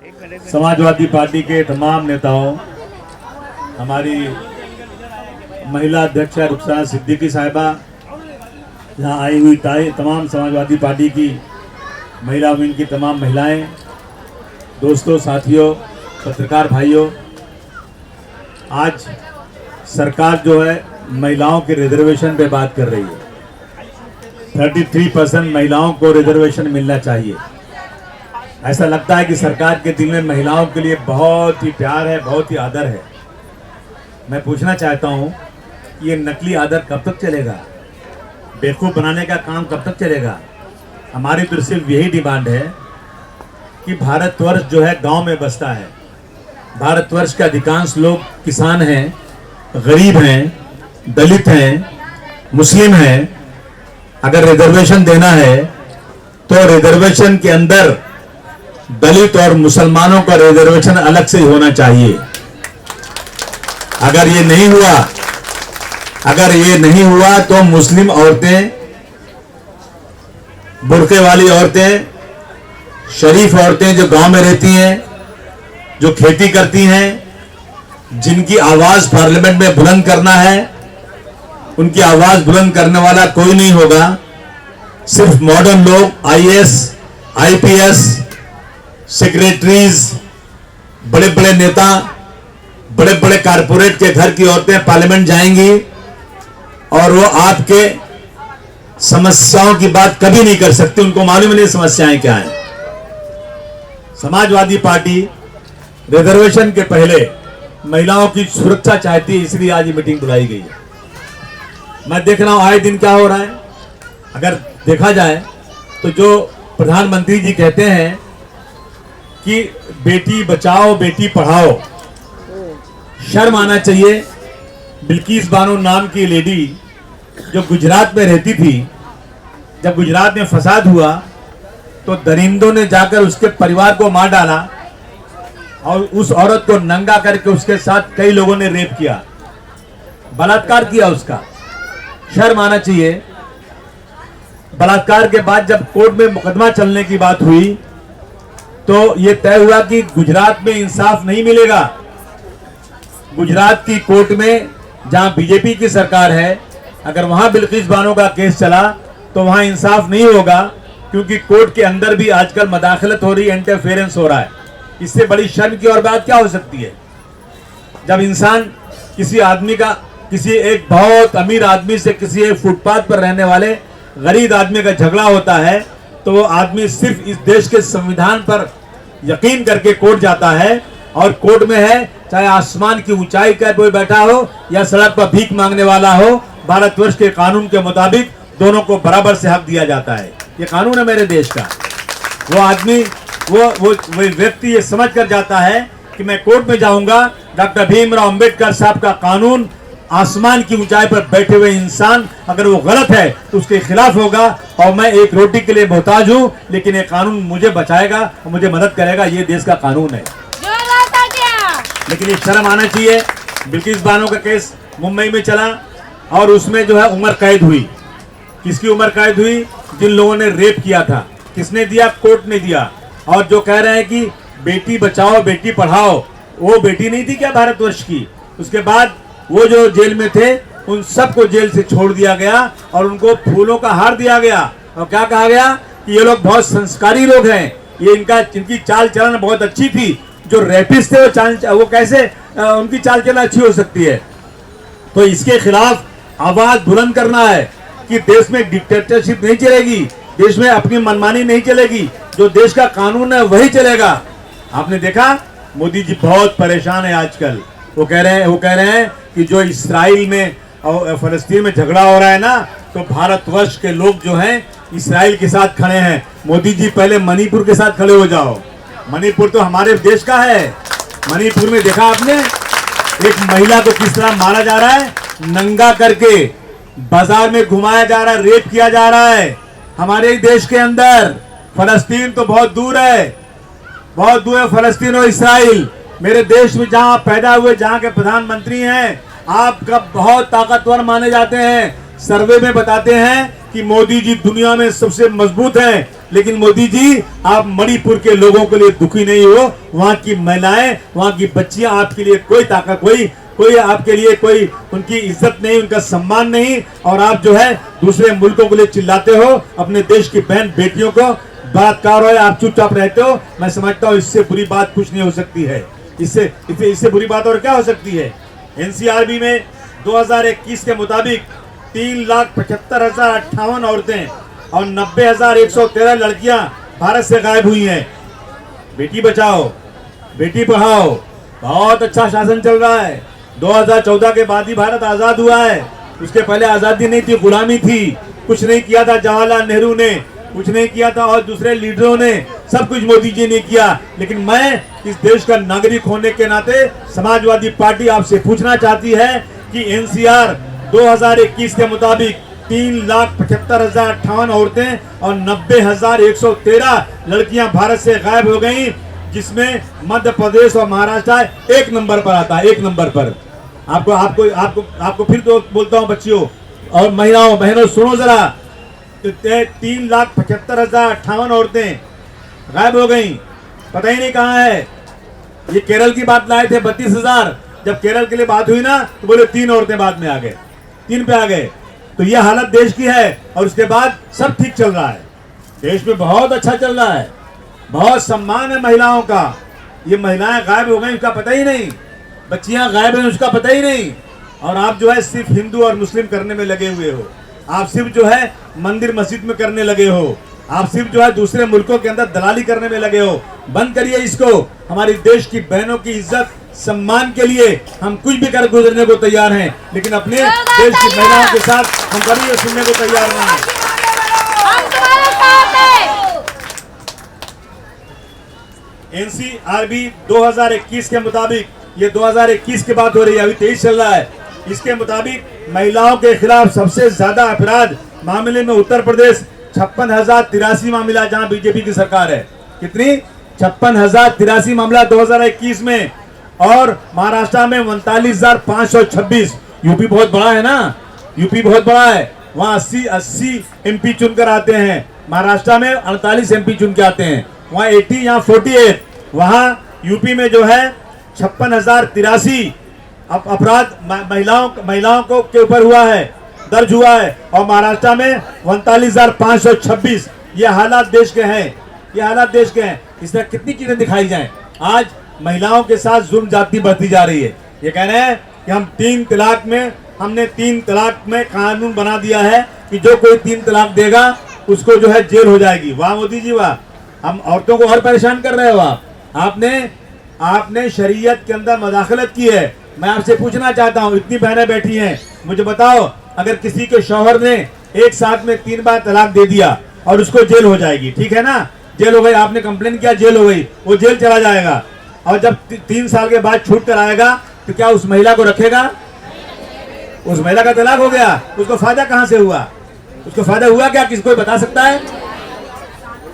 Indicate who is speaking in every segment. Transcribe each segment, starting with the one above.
Speaker 1: Samajwadi party के तमाम नेताओं, हमारी महिला अध्यक्ष रुखसाना सिद्दीकी साहिबा, यहाँ आई हुई तमाम समाजवादी पार्टी की महिला विंग की तमाम महिलाएं, दोस्तों, साथियों, पत्रकार भाइयों, आज सरकार जो है महिलाओं के रिजर्वेशन पे बात कर रही है। 33% महिलाओं को रिजर्वेशन मिलना चाहिए। ऐसा लगता है कि सरकार के दिल में महिलाओं के लिए बहुत ही प्यार है, बहुत ही आदर है। मैं पूछना चाहता हूं, ये नकली आदर कब तक चलेगा? बेवकूफ़ बनाने का काम कब तक चलेगा? हमारी तो सिर्फ यही डिमांड है कि भारतवर्ष जो है गांव में बसता है। भारतवर्ष के अधिकांश लोग किसान हैं, गरीब हैं, दलित हैं, मुस्लिम हैं। अगर रिजर्वेशन देना है तो रिजर्वेशन के अंदर दलित और मुसलमानों का रिजर्वेशन अलग से होना चाहिए। अगर ये नहीं हुआ तो मुस्लिम औरतें, बुर्के वाली औरतें, शरीफ औरतें जो गांव में रहती हैं, जो खेती करती हैं, जिनकी आवाज पार्लियामेंट में बुलंद करना है, उनकी आवाज बुलंद करने वाला कोई नहीं होगा। सिर्फ मॉडर्न लोग, आईएएस, आईपीएस, सेक्रेटरीज, बड़े बड़े नेता, बड़े बड़े कारपोरेट के घर की औरतें पार्लियामेंट जाएंगी और वो आपके समस्याओं की बात कभी नहीं कर सकती। उनको मालूम नहीं समस्याएं क्या हैं। समाजवादी पार्टी रिजर्वेशन के पहले महिलाओं की सुरक्षा चाहती है, इसलिए आज ये मीटिंग बुलाई गई है। मैं देख रहा हूं आए दिन क्या हो रहा है। अगर देखा जाए तो जो प्रधानमंत्री जी कहते हैं कि बेटी बचाओ बेटी पढ़ाओ, शर्म आना चाहिए। बिल्किस बानो नाम की लेडी जो गुजरात में रहती थी, जब गुजरात में फसाद हुआ तो दरिंदों ने जाकर उसके परिवार को मार डाला और उस औरत को नंगा करके उसके साथ कई लोगों ने रेप किया, बलात्कार किया उसका। शर्म आना चाहिए। बलात्कार के बाद जब कोर्ट में मुकदमा चलने की बात हुई तो यह तय हुआ कि गुजरात में इंसाफ नहीं मिलेगा। गुजरात की कोर्ट में जहां बीजेपी की सरकार है, अगर वहां बिल्किस बानो का केस चला तो वहां इंसाफ नहीं होगा, क्योंकि कोर्ट के अंदर भी आजकल मदाखलत हो रही है, इंटरफेरेंस हो रहा है। इससे बड़ी शर्म की और बात क्या हो सकती है? जब इंसान किसी एक बहुत अमीर आदमी से किसी एक फुटपाथ पर रहने वाले गरीब आदमी का झगड़ा होता है तो वो आदमी सिर्फ इस देश के संविधान पर यकीन करके कोर्ट जाता है, और कोर्ट में है चाहे आसमान की ऊंचाई का कोई बैठा हो या सड़क पर भीख मांगने वाला हो, भारतवर्ष के कानून के मुताबिक दोनों को बराबर से हक दिया जाता है। ये कानून है मेरे देश का। वो आदमी वो व्यक्ति ये समझ कर जाता है कि मैं कोर्ट में जाऊंगा, डॉक्टर भीमराव अंबेडकर साहब का कानून, आसमान की ऊंचाई पर बैठे हुए इंसान अगर वो गलत है तो उसके खिलाफ होगा, और मैं एक रोटी के लिए मोहताज हूं, लेकिन ये कानून मुझे बचाएगा और मुझे मदद करेगा। ये देश का कानून है। लेकिन ये शर्म आना चाहिए। बिल्किस बानो का केस मुंबई में चला और उसमें जो है उम्र कैद हुई। किसकी उम्र कैद हुई? जिन लोगों ने रेप किया था। किसने दिया? कोर्ट ने दिया। और जो कह रहे हैं कि बेटी बचाओ बेटी पढ़ाओ, वो बेटी नहीं थी क्या भारतवर्ष की? उसके बाद वो जो जेल में थे उन सबको जेल से छोड़ दिया गया और उनको फूलों का हार दिया गया। और क्या कहा गया कि ये लोग बहुत संस्कारी लोग हैं, ये इनकी चाल चलन बहुत अच्छी थी। जो रेपिस्ट थे वो कैसे उनकी चाल चलन अच्छी हो सकती है? तो इसके खिलाफ आवाज बुलंद करना है कि देश में डिक्टेटरशिप नहीं चलेगी, देश में अपनी मनमानी नहीं चलेगी, जो देश का कानून है वही चलेगा। आपने देखा मोदी जी बहुत परेशान है आजकल। वो कह रहे हैं कि जो इस्राइल में और फलस्तीन में झगड़ा हो रहा है ना, तो भारतवर्ष के लोग जो हैं इस्राइल के साथ खड़े हैं। मोदी जी पहले मणिपुर के साथ खड़े हो जाओ। मणिपुर तो हमारे देश का है। मणिपुर में देखा आपने एक महिला को किस तरह मारा जा रहा है, नंगा करके बाजार में घुमाया जा रहा है, रेप किया जा रहा है हमारे देश के अंदर। फलस्तीन तो बहुत दूर है, बहुत दूर है फलस्तीन और इस्राइल। मेरे देश में जहां पैदा हुए, जहां के प्रधानमंत्री हैं, आप कब बहुत ताकतवर माने जाते हैं। सर्वे में बताते हैं कि मोदी जी दुनिया में सबसे मजबूत हैं, लेकिन मोदी जी आप मणिपुर के लोगों के लिए दुखी नहीं हो। वहां की महिलाएं, वहां की बच्चियां आपके लिए कोई ताकत, कोई आपके लिए कोई उनकी इज्जत नहीं, उनका सम्मान नहीं, और आप जो है दूसरे मुल्कों के लिए चिल्लाते हो, अपने देश की बहन बेटियों को बलात्कार हो, आप चुपचाप रहते हो। मैं समझता हूँ इससे बुरी बात कुछ नहीं हो सकती है। इससे बुरी बात और क्या हो सकती है। एनसीआरबी में 2021 के मुताबिक 3,75,058 औरतें और 90,113 लड़कियां भारत से गायब हुई हैं। बेटी बचाओ बेटी पढ़ाओ, बहुत अच्छा शासन चल रहा है। 2014 के बाद ही भारत आजाद हुआ है, उसके पहले आजादी नहीं थी, गुलामी थी। कुछ नहीं किया था जवाहरलाल नेहरू ने, कुछ नहीं किया था और दूसरे लीडरों ने, सब कुछ मोदी जी ने किया। लेकिन मैं इस देश का नागरिक होने के नाते समाजवादी पार्टी आपसे पूछना चाहती है कि एनसीआर 2021 के मुताबिक 3,75,058 औरतें और 90,113 लड़कियां भारत से गायब हो गई, जिसमें मध्य प्रदेश और महाराष्ट्र 1 नंबर पर आता है, 1 नंबर पर। आपको फिर तो बोलता हूं बच्चियों और महिलाओं बहनों, सुनो जरा, 3,75,058 औरतें गायब हो गई, पता ही नहीं कहां है। ये केरल की बात लाए थे 32,000, जब केरल के लिए बात हुई ना तो बोले 3 औरतें बाद में आ गए, 3 पे आ गए। तो ये हालत देश की है, और उसके बाद सब ठीक चल रहा है, देश में बहुत अच्छा चल रहा है, बहुत सम्मान है महिलाओं का। ये महिलाएं गायब हो गई उसका पता ही नहीं, बच्चियां गायब हैं उसका पता ही नहीं, और आप जो है सिर्फ हिंदू और मुस्लिम करने में लगे हुए हो। आप सिर्फ जो है मंदिर मस्जिद में करने लगे हो, आप सिर्फ जो है दूसरे मुल्कों के अंदर दलाली करने में लगे हो। बंद करिए इसको। हमारी देश की बहनों की इज्जत सम्मान के लिए हम कुछ भी कर गुजरने को तैयार हैं, लेकिन अपने देश की महिलाओं के साथ हम कभी ये सुनने को तैयार नहीं हैं। एनसीआरबी 2021 के मुताबिक, ये 2021 की बात हो रही है, अभी 23 चल रहा है, इसके मुताबिक महिलाओं के खिलाफ सबसे ज्यादा अपराध मामले में उत्तर प्रदेश 56,083 मामला, जहां बीजेपी की सरकार है। कितनी? 56,083 मामला 2021 में, और महाराष्ट्र में 39,526। यूपी बहुत बड़ा है ना, यूपी बहुत बड़ा है, वहाँ 80 एमपी चुनकर आते हैं। महाराष्ट्र में 48 एमपी चुन के आते हैं, वहाँ 80 यहाँ 48। वहाँ यूपी में जो है 56,083 अपराध महिलाओं को के ऊपर हुआ है, दर्ज हुआ है, और महाराष्ट्र में 39,526। ये हालात देश के हैं, ये हालात देश के हैं। इसमें कितनी चीजें दिखाई जाएं। आज महिलाओं के साथ जुल्म जाती बढ़ती जा रही है। ये कह रहे हैं कि हमने 3 तलाक में कानून बना दिया है कि जो कोई 3 तलाक देगा उसको जो है जेल हो जाएगी। वाह मोदी जी वाह, हम औरतों को और परेशान कर रहे हो आपने शरीयत के अंदर मदाखलत की है। मैं आपसे पूछना चाहता हूँ, इतनी बहनें बैठी हैं, मुझे बताओ, अगर किसी के शौहर ने एक साथ में 3 बार तलाक दे दिया और उसको जेल हो जाएगी, ठीक है ना, जेल हो गई, आपने कंप्लेन किया, जेल हो गई, वो जेल चला जाएगा, और जब 3 साल के बाद छूट कर आएगा तो क्या उस महिला को रखेगा? उस महिला का तलाक हो गया, उसको फायदा कहां से हुआ? उसको फायदा हुआ क्या? किसी कोई बता सकता है?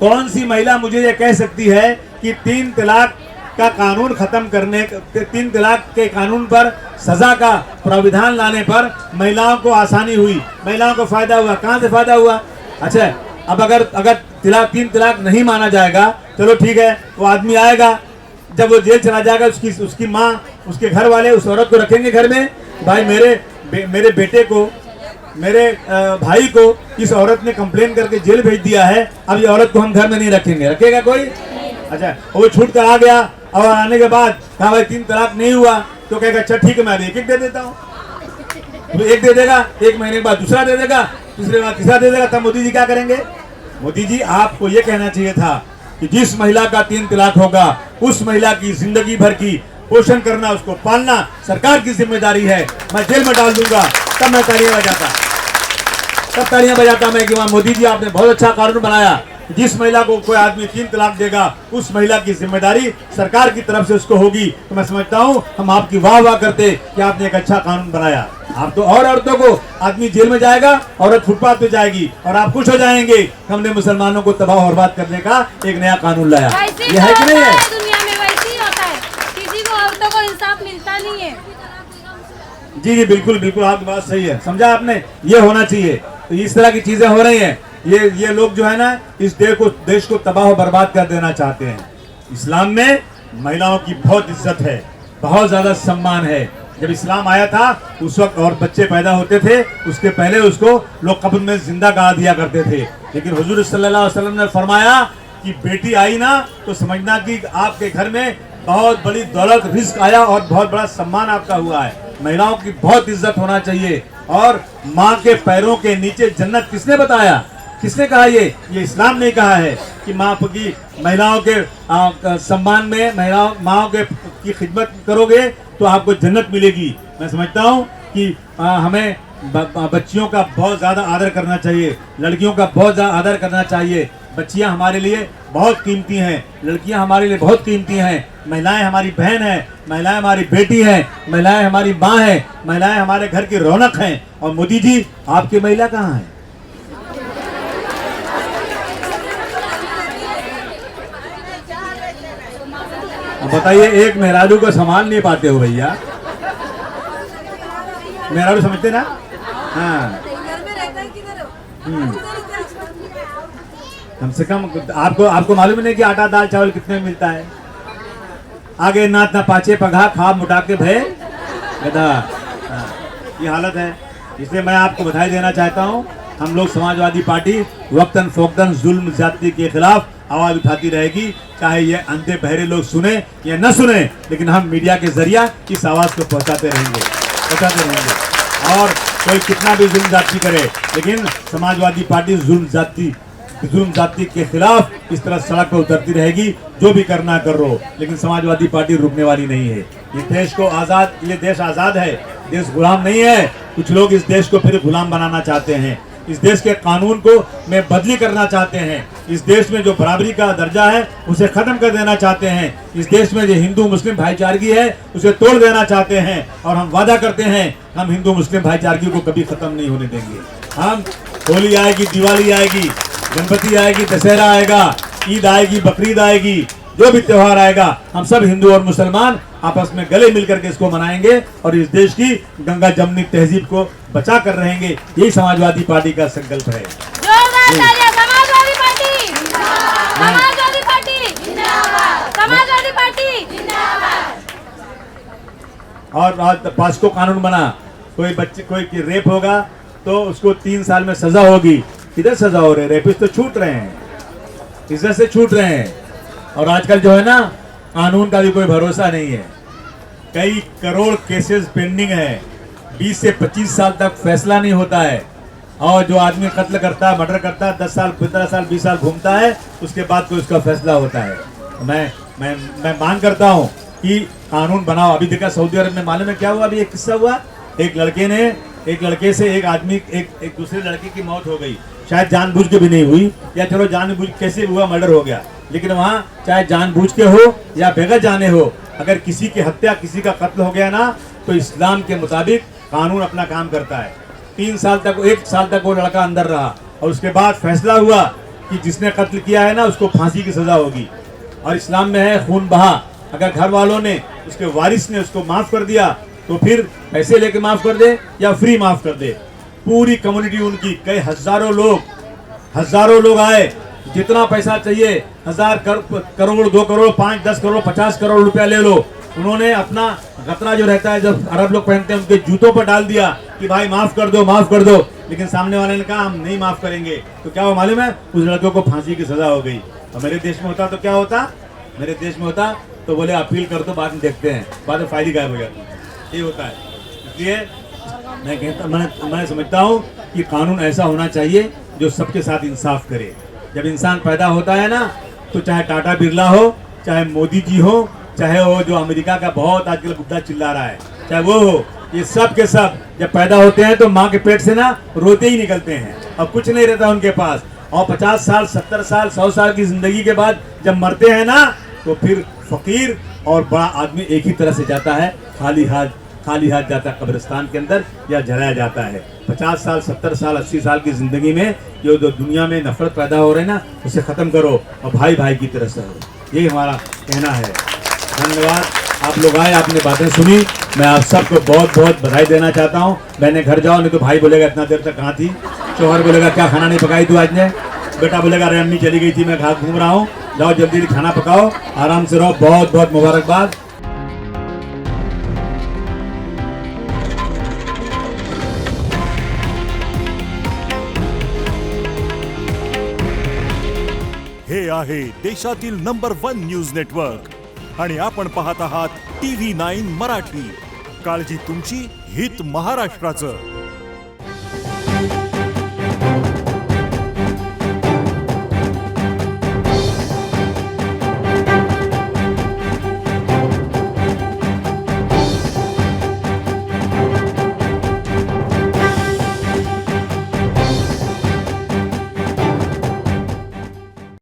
Speaker 1: कौन सी महिला मुझे ये कह सकती है कि 3 तलाक का कानून खत्म करने, 3 तलाक के कानून पर सजा का प्राविधान लाने पर महिलाओं को आसानी हुई, महिलाओं को फायदा हुआ? कहां से फायदा हुआ? अच्छा, अब अगर 3 तलाक नहीं माना जाएगा, चलो ठीक है, वो आदमी आएगा, जब वो जेल चला जाएगा, उसकी माँ, उसके घर वाले उस औरत को रखेंगे घर में? भाई मेरे बेटे को, मेरे भाई को इस औरत ने कंप्लेन करके जेल भेज दिया है, अब ये औरत को हम घर में नहीं रखेंगे, रखेगा कोई? अच्छा, वो छूट कर आ गया, और आने के बाद कहा भाई 3 तलाक नहीं हुआ, तो कहेगा अच्छा ठीक है, मैं एक दे देता हूँ। तो एक दे देगा, 1 महीने के बाद दूसरा दे देगा, दूसरे बाद तीसरा दे देगा, तब मोदी जी क्या करेंगे? मोदी जी आपको ये कहना चाहिए था कि जिस महिला का 3 तलाक होगा, उस महिला की जिंदगी भर की पोषण करना, उसको पालना सरकार की जिम्मेदारी है। मैं जेल में डाल दूंगा, तब मैं तालियां बजाता मैं कि वहाँ मोदी जी आपने बहुत अच्छा कानून बनाया। जिस महिला को कोई आदमी 3 तलाक देगा, उस महिला की जिम्मेदारी सरकार की तरफ से उसको होगी। तो मैं समझता हूँ हम आपकी वाह करते कि आपने एक अच्छा कानून बनाया। आप तो और औरतों को, आदमी जेल में जाएगा, औरत फुटपाथ पे जाएगी, और आप खुश हो जाएंगे हमने मुसलमानों को तबाह और बर्बाद करने का एक नया कानून लाया। ये है कि नहीं है?
Speaker 2: दुनिया में वैसे ही होता है, किसी को औरतों को इंसाफ मिलता नहीं है।
Speaker 1: जी जी बिल्कुल बिल्कुल, आपकी बात सही है, समझा आपने, ये होना चाहिए। तो इस तरह की चीजें हो रही हैं, ये लोग जो है ना इस देश को तबाह और बर्बाद कर देना चाहते हैं। इस्लाम में महिलाओं की बहुत इज्जत है, बहुत ज्यादा सम्मान है। जब इस्लाम आया था उस वक्त और बच्चे पैदा होते थे, उसके पहले उसको लोग कब्र में जिंदा गाड़ दिया करते थे। लेकिन हुजूर सल्लल्लाहु अलैहि वसल्लम ने फरमाया कि बेटी आई ना तो समझना कि आपके घर में बहुत बड़ी दौलत रिस्क आया और बहुत बड़ा सम्मान आपका हुआ है। महिलाओं की बहुत इज्जत होना चाहिए। और माँ के पैरों के नीचे जन्नत किसने बताया, किसने कहा? ये इस्लाम ने कहा है कि माँ की महिलाओं के सम्मान में माँ की खिदमत करोगे तो आपको जन्नत मिलेगी। मैं समझता हूँ कि हमें बच्चियों का बहुत ज़्यादा आदर करना चाहिए, लड़कियों का बहुत ज़्यादा आदर करना चाहिए। बच्चियाँ हमारे लिए बहुत कीमती हैं, लड़कियाँ हमारे लिए बहुत कीमती हैं। महिलाएं हमारी बहन हैं, महिलाएं हमारी बेटी हैं, महिलाएं हमारी माँ हैं, महिलाएं हमारे घर की रौनक हैं। और मोदी जी, आपकी महिला कहाँ है? बताइए, एक मेहरारू को संभाल नहीं पाते हो भैया। मेहरारू समझते ना? हाँ, कम से कम आपको मालूम नहीं कि आटा दाल चावल कितने में मिलता है? आगे नाच ना पाचे पघा खा मुटा के भय गधा। ये हालत है। इसलिए मैं आपको बधाई देना चाहता हूँ। हम लोग समाजवादी पार्टी वक्तन फोक्तन जुल्म ज्यादती के खिलाफ आवाज उठाती रहेगी, चाहे ये अंधे बहरे लोग सुने या न सुने, लेकिन हम मीडिया के जरिया इस आवाज को पहुंचाते रहेंगे। और कोई कितना भी जुल्म ज्यादती करे, लेकिन समाजवादी पार्टी जुल्म ज्यादती के खिलाफ इस तरह सड़क पर उतरती रहेगी। जो भी करना कर रो, लेकिन समाजवादी पार्टी रुकने वाली नहीं है। ये देश आजाद है, देश गुलाम नहीं है। कुछ लोग इस देश को फिर गुलाम बनाना चाहते हैं, इस देश के कानून को में बदली करना चाहते हैं, इस देश में जो बराबरी का दर्जा है उसे खत्म कर देना चाहते हैं, इस देश में जो हिंदू मुस्लिम भाईचारगी है उसे तोड़ देना चाहते हैं। और हम वादा करते हैं, हम हिंदू मुस्लिम भाईचारगी को कभी खत्म नहीं होने देंगे। हम होली आएगी, दिवाली आएगी, गणपति आएगी, दशहरा आएगा, ईद आएगी, बकरीद आएगी, जो भी त्योहार आएगा, हम सब हिंदू और मुसलमान आपस में गले मिलकर के इसको मनाएंगे और इस देश की गंगा जमनी तहजीब को बचा कर रहेंगे। यही समाजवादी पार्टी का संकल्प है।
Speaker 2: Samajwadi party Samajwadi party Samajwadi party.
Speaker 1: और आज पास्को कानून बना, कोई रेप होगा तो उसको 3 साल में सजा होगी। किधर सजा हो रहे हैं? रेपिस्ट तो छूट रहे हैं, इज्जत से छूट रहे हैं। और आजकल जो है ना, कानून का भी कोई भरोसा नहीं है। कई करोड़ केसेस पेंडिंग है, 20 से 25 साल तक फैसला नहीं होता है। और जो आदमी कत्ल करता है, मर्डर करता है, 10 साल 15 साल 20 साल घूमता है, उसके बाद कोई उसका फैसला होता है। मैं मांग करता हूँ कि कानून बनाओ। अभी देखा सऊदी अरब में, मालूम है क्या हुआ? अभी एक किस्सा हुआ, एक लड़के से एक दूसरे लड़के की मौत हो गई। शायद जानबूझ के भी नहीं हुई, या चलो जानबूझ कैसे हुआ, मर्डर हो गया। लेकिन वहाँ चाहे जानबूझ के हो या बगैर जाने हो, अगर किसी की हत्या, किसी का कत्ल हो गया ना, तो इस्लाम के मुताबिक कानून अपना काम करता है। 1 साल तक वो लड़का अंदर रहा और उसके बाद फैसला हुआ कि जिसने कत्ल किया है ना उसको फांसी की सजा होगी। और इस्लाम में है खून बहा। अगर घर वालों ने, उसके वारिस ने उसको माफ कर दिया तो फिर पैसे लेके माफ कर दे या फ्री माफ कर दे। पूरी कम्युनिटी उनकी, कई हजारों लोग आए, जितना पैसा चाहिए, 1000 करोड़ 2 करोड़ 5 10 करोड़ 50 करोड़ रुपया ले लो। उन्होंने अपना गतरा जो रहता है, जो अरब लोग पहनते हैं, उनके जूतों पर डाल दिया कि भाई माफ कर दो। लेकिन सामने वाले ने कहा हम नहीं माफ करेंगे। तो क्या वो मालूम है, उस लड़के को फांसी की सजा हो गई। और मेरे देश में होता तो क्या होता? मेरे देश में होता तो बोले अपील कर दो, बाद में देखते हैं, बाद में फायदे गायब हो जाती। ये होता है। इसलिए मैं समझता हूँ कि कानून ऐसा होना चाहिए जो सबके साथ इंसाफ करे। जब इंसान पैदा होता है ना, तो चाहे टाटा बिरला हो, चाहे मोदी जी हो, चाहे वो जो अमेरिका का बहुत आजकल बुद्धा चिल्ला रहा है, चाहे वो हो, ये सब के सब जब पैदा होते हैं तो माँ के पेट से ना रोते ही निकलते हैं और कुछ नहीं रहता उनके पास। और 50 साल 70 साल 100 साल की जिंदगी के बाद जब मरते हैं ना, तो फिर फकीर और बड़ा आदमी एक ही तरह से जाता है, खाली हाथ जाता है कब्रिस्तान के अंदर, या जलाया जाता है। 50 साल 70 साल 80 साल की जिंदगी में जो दुनिया में नफरत पैदा हो रहे हैं ना, उसे खत्म करो और भाई भाई की तरह से हो। यही हमारा कहना है। धन्यवाद। आप लोग आए, आपने बातें सुनी। मैं आप सबको बहुत बहुत बधाई देना चाहता हूँ। मैंने घर जाओ, नहीं तो भाई बोलेगा इतना देर तक कहाँ थी, शोहर बोलेगा क्या खाना नहीं पकाई तू आज ने, बेटा बोलेगा अरे अम्मी चली गई थी मैं घूम रहा हूँ। जाओ जल्दी जल्दी खाना पकाओ, आराम से रहो। बहुत बहुत मुबारकबाद।
Speaker 3: हे आहे देशातील नंबर 1 न्यूज नेटवर्क आणि आपण पाहत आहात TV9 मराठी। काळजी तुमची, हित महाराष्ट्राचं।